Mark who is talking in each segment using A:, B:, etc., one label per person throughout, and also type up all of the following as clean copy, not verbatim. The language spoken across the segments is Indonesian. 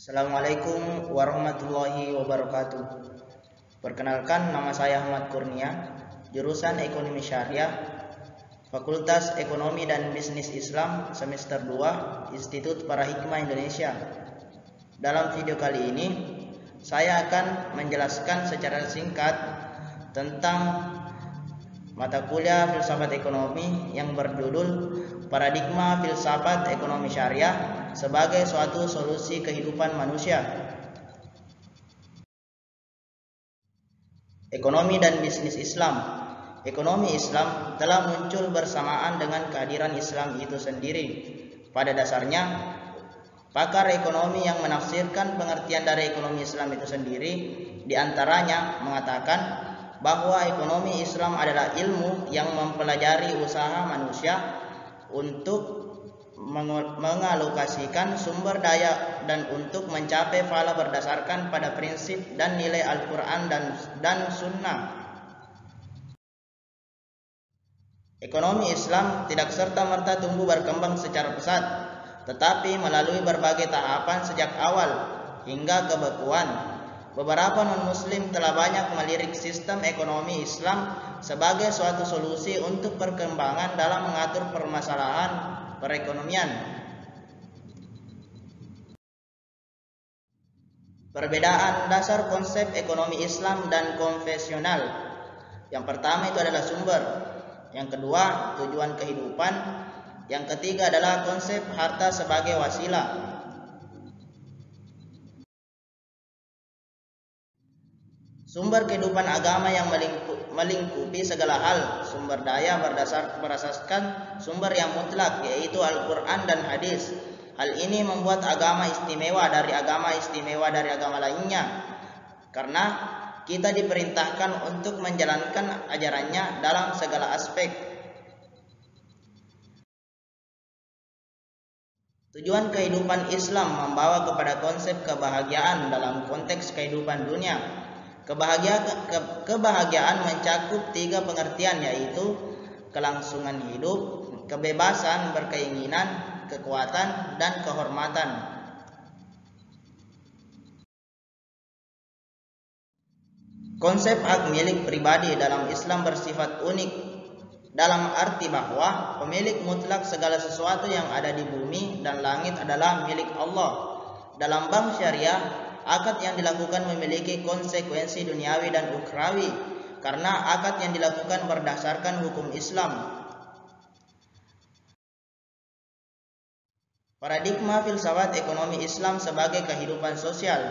A: Assalamualaikum warahmatullahi wabarakatuh. Perkenalkan, nama saya Ahmad Kurnia, jurusan Ekonomi Syariah, Fakultas Ekonomi dan Bisnis Islam, semester 2, Institut Para Hikmah Indonesia. Dalam video kali ini, saya akan menjelaskan secara singkat tentang mata kuliah Filsafat Ekonomi yang berjudul Paradigma Filsafat Ekonomi Syariah sebagai suatu solusi kehidupan manusia. Ekonomi dan bisnis Islam. Ekonomi Islam telah muncul bersamaan dengan kehadiran Islam itu sendiri. Pada dasarnya, pakar ekonomi yang menafsirkan pengertian dari ekonomi Islam itu sendiri diantaranya mengatakan bahwa ekonomi Islam adalah ilmu yang mempelajari usaha manusia untuk mengalokasikan sumber daya dan untuk mencapai pahala berdasarkan pada prinsip dan nilai Al-Quran dan Sunnah. Ekonomi Islam tidak serta-merta tumbuh berkembang secara pesat, tetapi melalui berbagai tahapan sejak awal hingga kebekuan. Beberapa non-muslim telah banyak melirik sistem ekonomi Islam sebagai suatu solusi untuk perkembangan dalam mengatur permasalahan perekonomian. Perbedaan dasar konsep ekonomi Islam dan konvensional. Yang pertama itu adalah sumber, yang kedua tujuan kehidupan, yang ketiga adalah konsep harta sebagai wasilah. Sumber kehidupan agama yang melingkupi segala hal, sumber daya berdasarkan sumber yang mutlak, yaitu Al-Quran dan hadis. Hal ini membuat agama istimewa dari agama lainnya, karena kita diperintahkan untuk menjalankan ajarannya dalam segala aspek. Tujuan kehidupan Islam membawa kepada konsep kebahagiaan dalam konteks kehidupan dunia. Kebahagiaan mencakup 3 pengertian, yaitu kelangsungan hidup, kebebasan berkeinginan, kekuatan, dan kehormatan. Konsep hak milik pribadi dalam Islam bersifat unik dalam arti bahwa pemilik mutlak segala sesuatu yang ada di bumi dan langit adalah milik Allah. Dalam bank syariah, akad yang dilakukan memiliki konsekuensi duniawi dan ukhrawi karena akad yang dilakukan berdasarkan hukum Islam. Paradigma filsafat ekonomi Islam sebagai kehidupan sosial.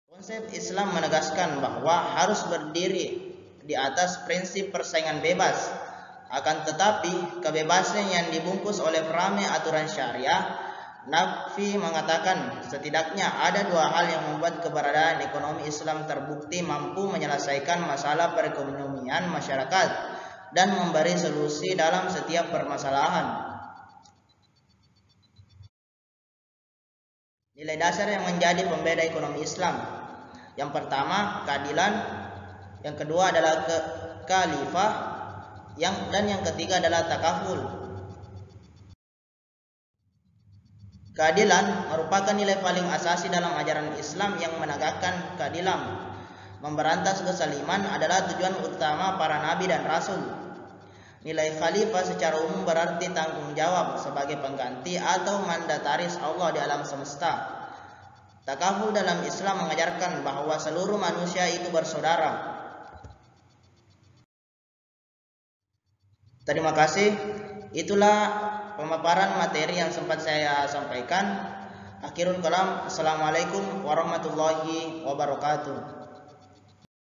A: Konsep Islam menegaskan bahwa harus berdiri di atas prinsip persaingan bebas. Akan tetapi, kebebasan yang dibungkus oleh peramai aturan syariah, Naqfi mengatakan setidaknya ada 2 hal yang membuat keberadaan ekonomi Islam terbukti mampu menyelesaikan masalah perekonomian masyarakat dan memberi solusi dalam setiap permasalahan. Nilai dasar yang menjadi pembeda ekonomi Islam. Yang pertama, keadilan. Yang kedua adalah khalifah. Dan yang ketiga adalah takaful. Keadilan merupakan nilai paling asasi dalam ajaran Islam yang menegakkan keadilan. Memberantas kezaliman adalah tujuan utama para nabi dan rasul. Nilai khalifah secara umum berarti tanggung jawab sebagai pengganti atau mandataris Allah di alam semesta. Takaful dalam Islam mengajarkan bahwa seluruh manusia itu bersaudara. Terima kasih. Itulah pemaparan materi yang sempat saya sampaikan. Akhirul kalam, assalamualaikum warahmatullahi wabarakatuh.